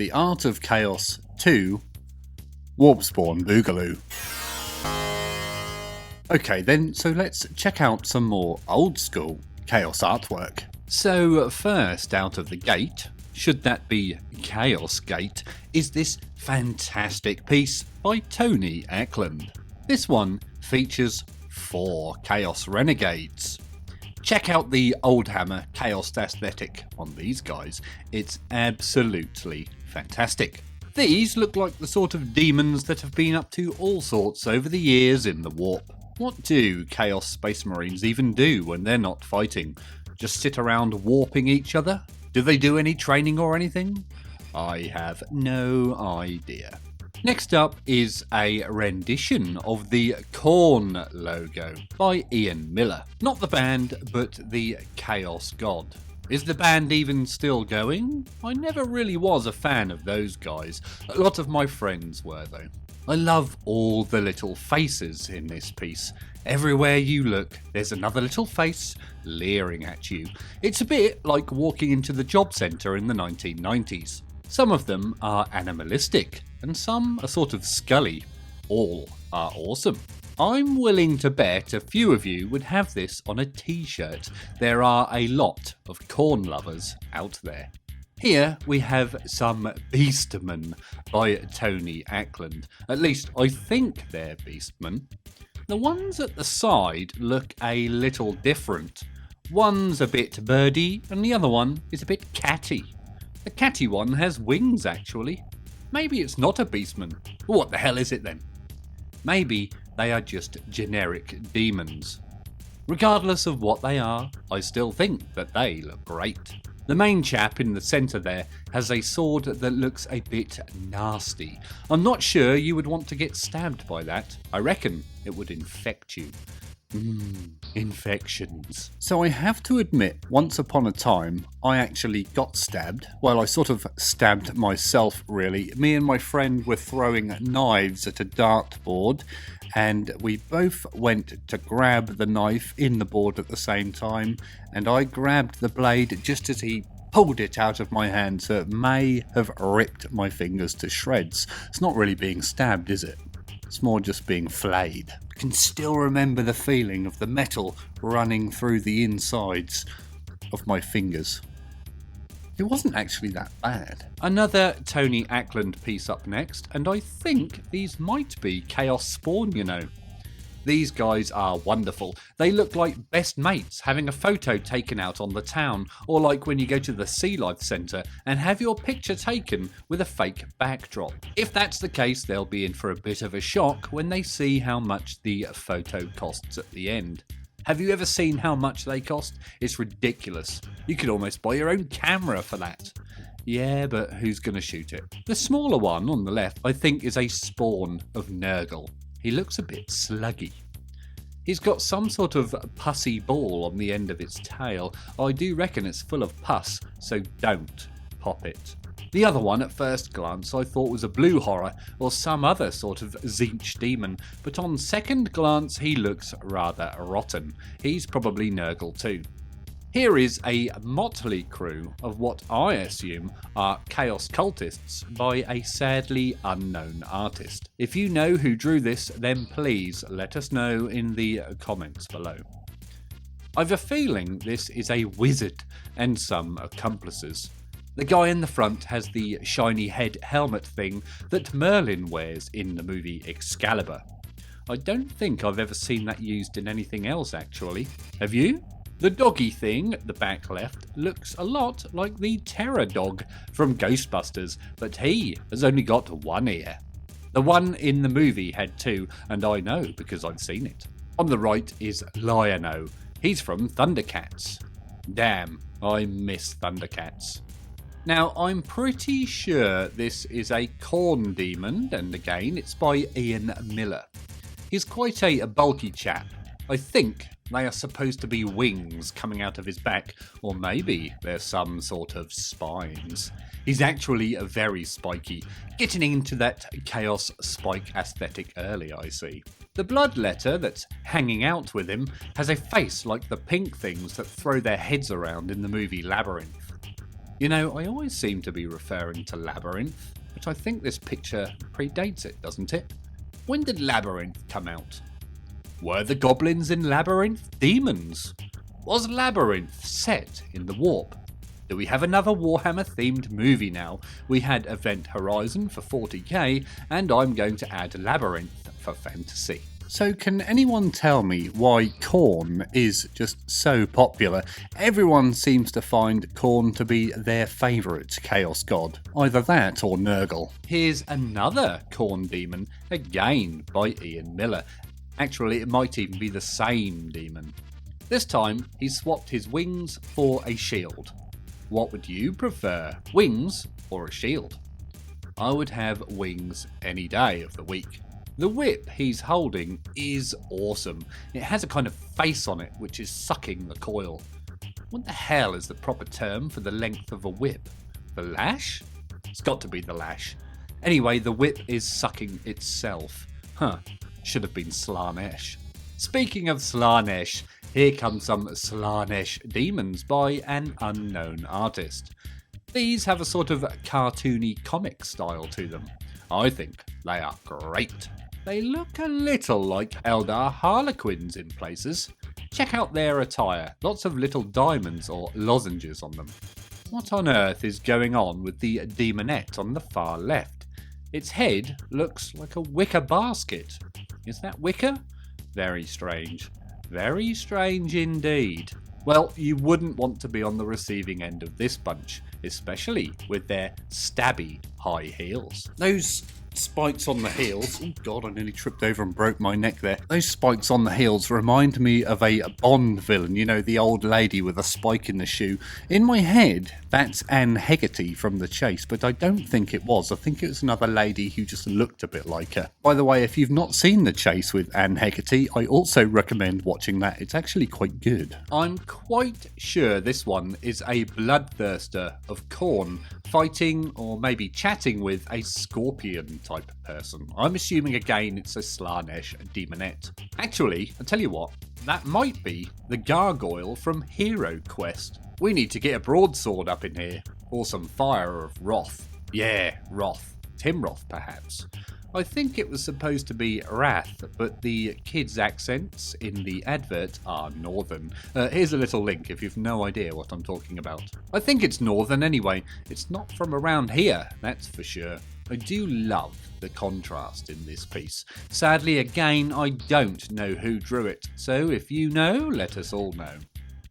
The Art of Chaos 2, Warpspawn Boogaloo. Okay then, so let's check out some more old school Chaos artwork. So first out of the gate, should that be Chaos Gate, is this fantastic piece by Tony Ackland. This one features 4 Chaos Renegades. Check out the Oldhammer Chaos aesthetic on these guys, it's absolutely fantastic. These look like the sort of demons that have been up to all sorts over the years in the warp. What do Chaos Space Marines even do when they're not fighting? Just sit around warping each other? Do they do any training or anything? I have no idea. Next up is a rendition of the Khorne logo by Ian Miller. Not the band, but the Chaos God. Is the band even still going? I never really was a fan of those guys. A lot of my friends were though. I love all the little faces in this piece. Everywhere you look, there's another little face leering at you. It's a bit like walking into the job centre in the 1990s. Some of them are animalistic, and some are sort of scully. All are awesome. I'm willing to bet a few of you would have this on a t-shirt. There are a lot of Khorne lovers out there. Here we have some Beastmen by Tony Ackland. At least I think they're Beastmen. The ones at the side look a little different. One's a bit birdy and the other one is a bit catty. The catty one has wings actually. Maybe it's not a Beastman. What the hell is it then? Maybe they are just generic demons. Regardless of what they are, I still think that they look great. The main chap in the centre there has a sword that looks a bit nasty. I'm not sure you would want to get stabbed by that. I reckon it would infect you. Infections. So I have to admit, once upon a time, I actually got stabbed. Well, I sort of stabbed myself, really. Me and my friend were throwing knives at a dartboard, and we both went to grab the knife in the board at the same time, and I grabbed the blade just as he pulled it out of my hand, so it may have ripped my fingers to shreds. It's not really being stabbed, is it? It's more just being flayed. I can still remember the feeling of the metal running through the insides of my fingers. It wasn't actually that bad. Another Tony Ackland piece up next, and I think these might be Chaos Spawn, you know. These guys are wonderful. They look like best mates having a photo taken out on the town, or like when you go to the Sea Life Centre and have your picture taken with a fake backdrop. If that's the case, they'll be in for a bit of a shock when they see how much the photo costs at the end. Have you ever seen how much they cost? It's ridiculous. You could almost buy your own camera for that. Yeah, but who's going to shoot it? The smaller one on the left, I think, is a spawn of Nurgle. He looks a bit sluggy. He's got some sort of pussy ball on the end of its tail. I do reckon it's full of pus, so don't pop it. The other one, at first glance, I thought was a blue horror or some other sort of Tzeentch demon, but on second glance he looks rather rotten. He's probably Nurgle too. Here is a motley crew of what I assume are Chaos Cultists by a sadly unknown artist. If you know who drew this, then please let us know in the comments below. I've a feeling this is a wizard and some accomplices. The guy in the front has the shiny head helmet thing that Merlin wears in the movie Excalibur. I don't think I've ever seen that used in anything else actually. Have you? The doggy thing at the back left looks a lot like the terror dog from Ghostbusters, but he has only got one ear. The one in the movie had two, and I know because I've seen it. On the right is Lion-O. He's from Thundercats. Damn, I miss Thundercats. Now, I'm pretty sure this is a Khorne demon, and again, it's by Ian Miller. He's quite a bulky chap. I think they are supposed to be wings coming out of his back, or maybe they're some sort of spines. He's actually very spiky, getting into that chaos spike aesthetic early, I see. The blood letter that's hanging out with him has a face like the pink things that throw their heads around in the movie Labyrinth. You know, I always seem to be referring to Labyrinth, but I think this picture predates it, doesn't it? When did Labyrinth come out? Were the goblins in Labyrinth demons? Was Labyrinth set in the warp? Do we have another Warhammer themed movie now? We had Event Horizon for 40k, and I'm going to add Labyrinth for fantasy. So can anyone tell me why Khorne is just so popular? Everyone seems to find Khorne to be their favourite chaos god. Either that or Nurgle. Here's another Khorne demon, again by Ian Miller. Actually, it might even be the same demon. This time, he swapped his wings for a shield. What would you prefer, wings or a shield? I would have wings any day of the week. The whip he's holding is awesome. It has a kind of face on it which is sucking the coil. What the hell is the proper term for the length of a whip? The lash? It's got to be the lash. Anyway, the whip is sucking itself. Should have been Slaanesh. Speaking of Slaanesh, here come some Slaanesh demons by an unknown artist. These have a sort of cartoony comic style to them. I think they are great. They look a little like Eldar harlequins in places. Check out their attire, lots of little diamonds or lozenges on them. What on earth is going on with the Daemonette on the far left? Its head looks like a wicker basket. Is that wicker? Very strange. Very strange indeed. Well, you wouldn't want to be on the receiving end of this bunch, especially with their stabby high heels. Those spikes on the heels, oh god, I nearly tripped over and broke my neck there. Those spikes on the heels remind me of a Bond villain, you know, the old lady with a spike in the shoe. In my head, that's Anne Hegarty from The Chase, but I don't think it was. I think it was another lady who just looked a bit like her. By the way, if you've not seen The Chase with Anne Hegarty, I also recommend watching that. It's actually quite good. I'm quite sure this one is a Bloodthirster of Khorne, fighting or maybe chatting with a scorpion type person. I'm assuming again it's a Slaanesh Daemonette. Actually, I'll tell you what, that might be the gargoyle from Hero Quest. We need to get a broadsword up in here, or some fire of wrath. Yeah, wrath. Timroth perhaps. I think it was supposed to be Wrath, but the kids' accents in the advert are Northern. Here's a little link if you've no idea what I'm talking about. I think it's Northern anyway. It's not from around here, that's for sure. I do love the contrast in this piece. Sadly, again, I don't know who drew it, so if you know, let us all know.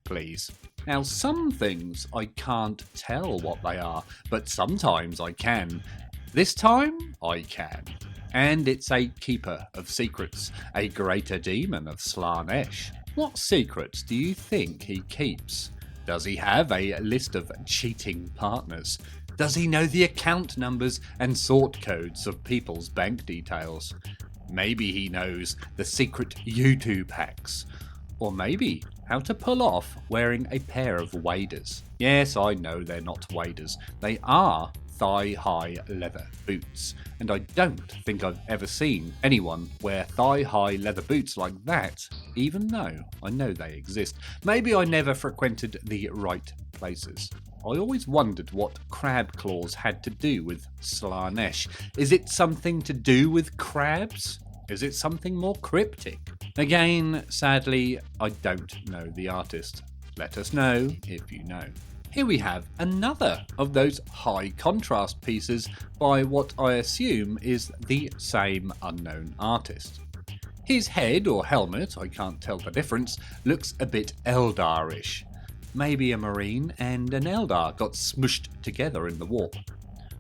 Please. Now, some things I can't tell what they are, but sometimes I can. This time, I can. And it's a keeper of secrets, a greater demon of Slaanesh. What secrets do you think he keeps? Does he have a list of cheating partners? Does he know the account numbers and sort codes of people's bank details? Maybe he knows the secret YouTube hacks. Or maybe how to pull off wearing a pair of waders. Yes, I know they're not waders. They are thigh-high leather boots, and I don't think I've ever seen anyone wear thigh-high leather boots like that, even though I know they exist. Maybe I never frequented the right places. I always wondered what crab claws had to do with Slaanesh. Is it something to do with crabs? Is it something more cryptic? Again, sadly, I don't know the artist. Let us know if you know. Here we have another of those high contrast pieces by what I assume is the same unknown artist. His head or helmet, I can't tell the difference, looks a bit Eldarish. Maybe a Marine and an Eldar got smushed together in the warp.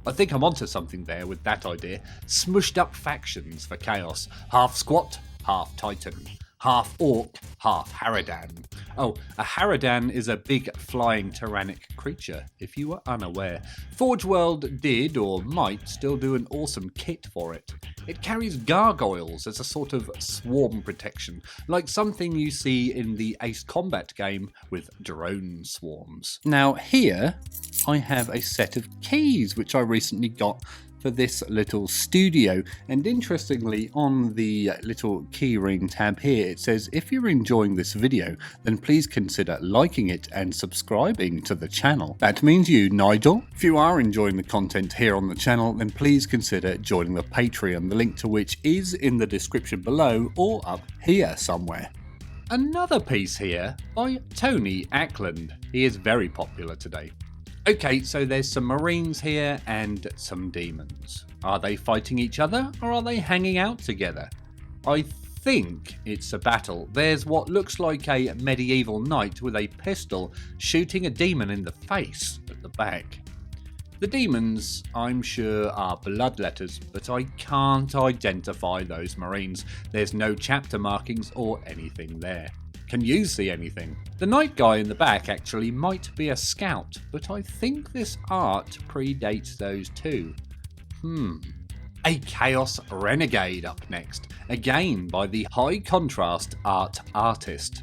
I think I'm onto something there with that idea. Smushed up factions for Chaos. Half Squat, half Titan. Half Orc, half Harridan. Oh, a Harridan is a big flying tyrannic creature, if you were unaware. Forge World did, or might, still do an awesome kit for it. It carries gargoyles as a sort of swarm protection, like something you see in the Ace Combat game with drone swarms. Now here, I have a set of keys which I recently got for this little studio. And interestingly, on the little keyring tab here, it says if you're enjoying this video, then please consider liking it and subscribing to the channel. That means you, Nigel. If you are enjoying the content here on the channel, then please consider joining the Patreon, the link to which is in the description below or up here somewhere. Another piece here by Tony Ackland. He is very popular today. Okay, so there's some Marines here and some demons. Are they fighting each other or are they hanging out together? I think it's a battle. There's what looks like a medieval knight with a pistol shooting a demon in the face at the back. The demons, I'm sure, are bloodletters, but I can't identify those Marines. There's no chapter markings or anything there. Can you see anything? The knight guy in the back actually might be a scout, but I think this art predates those too. A Chaos Renegade up next, again by the High Contrast Art artist.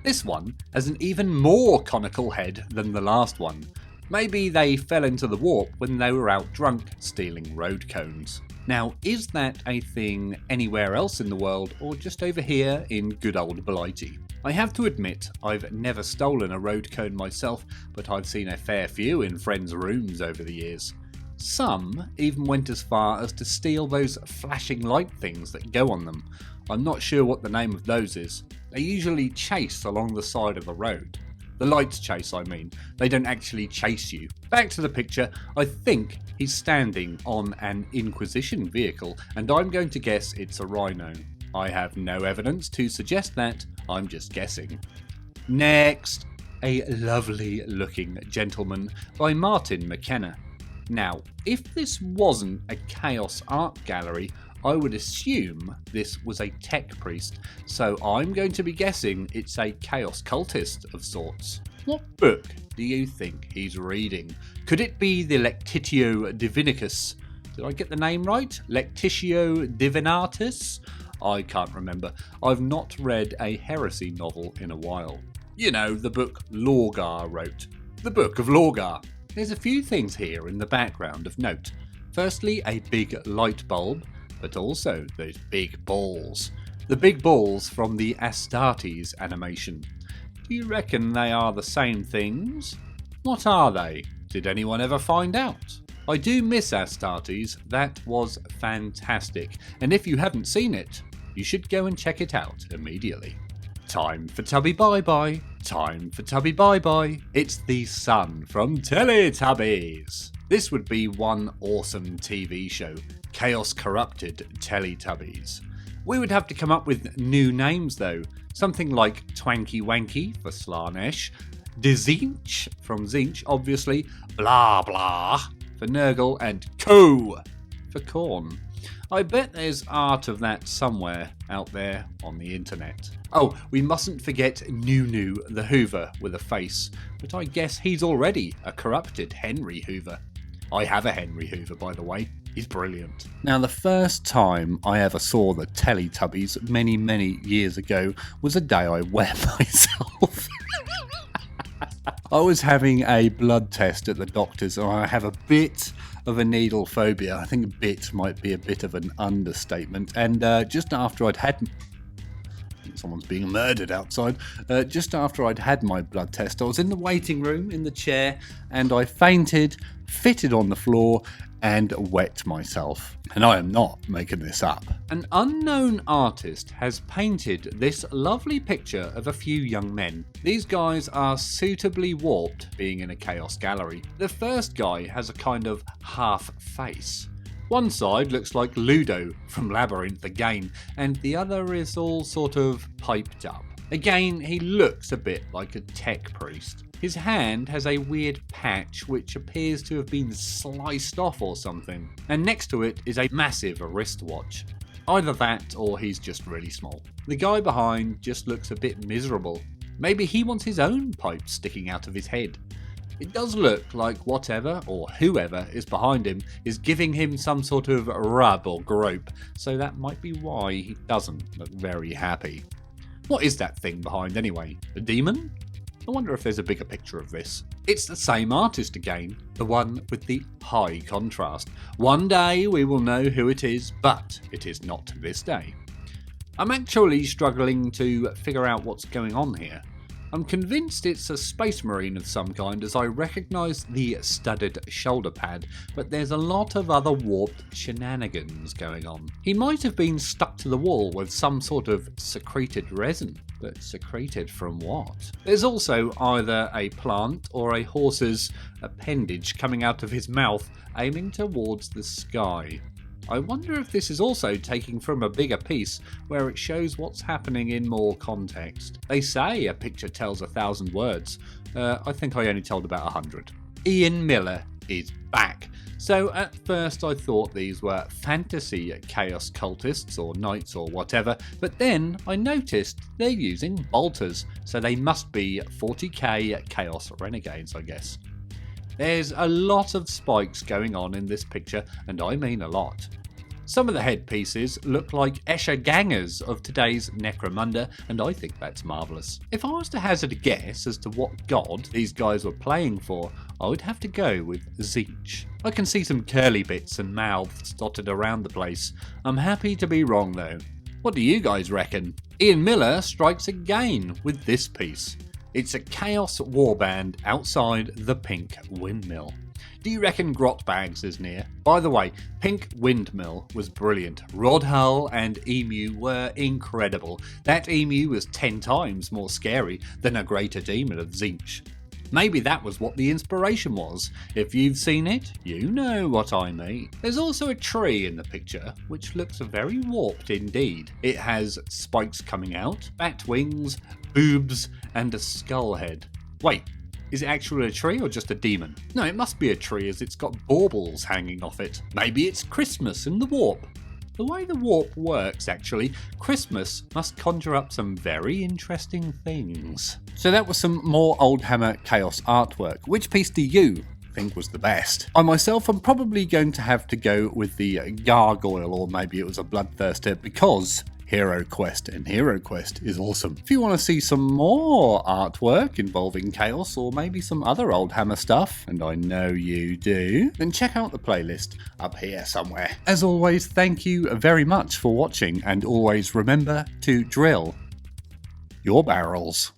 This one has an even more conical head than the last one. Maybe they fell into the warp when they were out drunk stealing road cones. Now, is that a thing anywhere else in the world or just over here in good old Blighty? I have to admit, I've never stolen a road cone myself, but I've seen a fair few in friends' rooms over the years. Some even went as far as to steal those flashing light things that go on them. I'm not sure what the name of those is. They usually chase along the side of the road. The lights chase, I mean. They don't actually chase you. Back to the picture, I think he's standing on an Inquisition vehicle, and I'm going to guess it's a rhino. I have no evidence to suggest that, I'm just guessing. Next, a lovely looking gentleman by Martin Mckenna. Now, if this wasn't a Chaos Art gallery, I would assume this was a tech priest, so I'm going to be guessing it's a chaos cultist of sorts. What book do you think he's reading? Could it be the Lectitio Divinicus? Did I get the name right? Lectitio Divinatus? I can't remember. I've not read a heresy novel in a while. You know, the book Lorgar wrote. The Book of Lorgar. There's a few things here in the background of note. Firstly, a big light bulb, but also those big balls. The big balls from the Astartes animation. Do you reckon they are the same things? What are they? Did anyone ever find out? I do miss Astartes, that was fantastic, and if you haven't seen it, you should go and check it out immediately. Time for Tubby Bye Bye. Time for Tubby Bye Bye. It's the sun from Teletubbies. This would be one awesome TV show, Chaos Corrupted Teletubbies. We would have to come up with new names though, something like Twanky Wanky for Slaanesh, Dezinch from Zinch obviously, Blah Blah for Nurgle, and Co for Khorne. I bet there's art of that somewhere out there on the internet. Oh, we mustn't forget Nunu the Hoover with a face, but I guess he's already a corrupted Henry Hoover. I have a Henry Hoover, by the way. He's brilliant. Now, the first time I ever saw the Teletubbies many years ago was a day I wet myself. I was having a blood test at the doctor's and I have a bit of a needle phobia. I think a bit might be a bit of an understatement. And just after I'd had... someone's being murdered outside. Just after I'd had my blood test, I was in the waiting room in the chair and I fainted, fitted on the floor and wet myself. And I am not making this up. An unknown artist has painted this lovely picture of a few young men. These guys are suitably warped, being in a chaos gallery. The first guy has a kind of half face. One side looks like Ludo from Labyrinth the game, and the other is all sort of piped up. Again, he looks a bit like a tech priest. His hand has a weird patch which appears to have been sliced off or something, and next to it is a massive wristwatch. Either that or he's just really small. The guy behind just looks a bit miserable. Maybe he wants his own pipe sticking out of his head. It does look like whatever or whoever is behind him is giving him some sort of rub or grope, so that might be why he doesn't look very happy. What is that thing behind anyway? A demon? I wonder if there's a bigger picture of this. It's the same artist again, the one with the high contrast. One day we will know who it is, but it is not this day. I'm actually struggling to figure out what's going on here. I'm convinced it's a space marine of some kind as I recognise the studded shoulder pad, but there's a lot of other warped shenanigans going on. He might have been stuck to the wall with some sort of secreted resin, but secreted from what? There's also either a plant or a horse's appendage coming out of his mouth, aiming towards the sky. I wonder if this is also taking from a bigger piece where it shows what's happening in more context. They say a picture tells 1,000 words. I think I only told about 100. Ian Miller is back. So at first I thought these were fantasy chaos cultists or knights or whatever, but then I noticed they're using bolters, so they must be 40k chaos renegades, I guess. There's a lot of spikes going on in this picture, and I mean a lot. Some of the headpieces look like Escher gangers of today's Necromunda, and I think that's marvellous. If I was to hazard a guess as to what god these guys were playing for, I would have to go with Tzeentch. I can see some curly bits and mouths dotted around the place. I'm happy to be wrong though. What do you guys reckon? Ian Miller strikes again with this piece. It's a Chaos Warband outside the Pink Windmill. Do you reckon Grotbags is near? By the way, Pink Windmill was brilliant. Rodhull and Emu were incredible. That emu was 10 times more scary than a greater demon of Tzeentch. Maybe that was what the inspiration was. If you've seen it, you know what I mean. There's also a tree in the picture, which looks very warped indeed. It has spikes coming out, bat wings, boobs, and a skull head. Wait, is it actually a tree or just a demon? No, it must be a tree as it's got baubles hanging off it. Maybe it's Christmas in the warp. The way the warp works, actually, Christmas must conjure up some very interesting things. So that was some more Oldhammer Chaos artwork. Which piece do you think was the best? I myself am probably going to have to go with the Gargoyle, or maybe it was a Bloodthirster, because Hero Quest, and Hero Quest is awesome. If you want to see some more artwork involving Chaos or maybe some other Oldhammer stuff, and I know you do, then check out the playlist up here somewhere. As always, thank you very much for watching, and always remember to drill your barrels.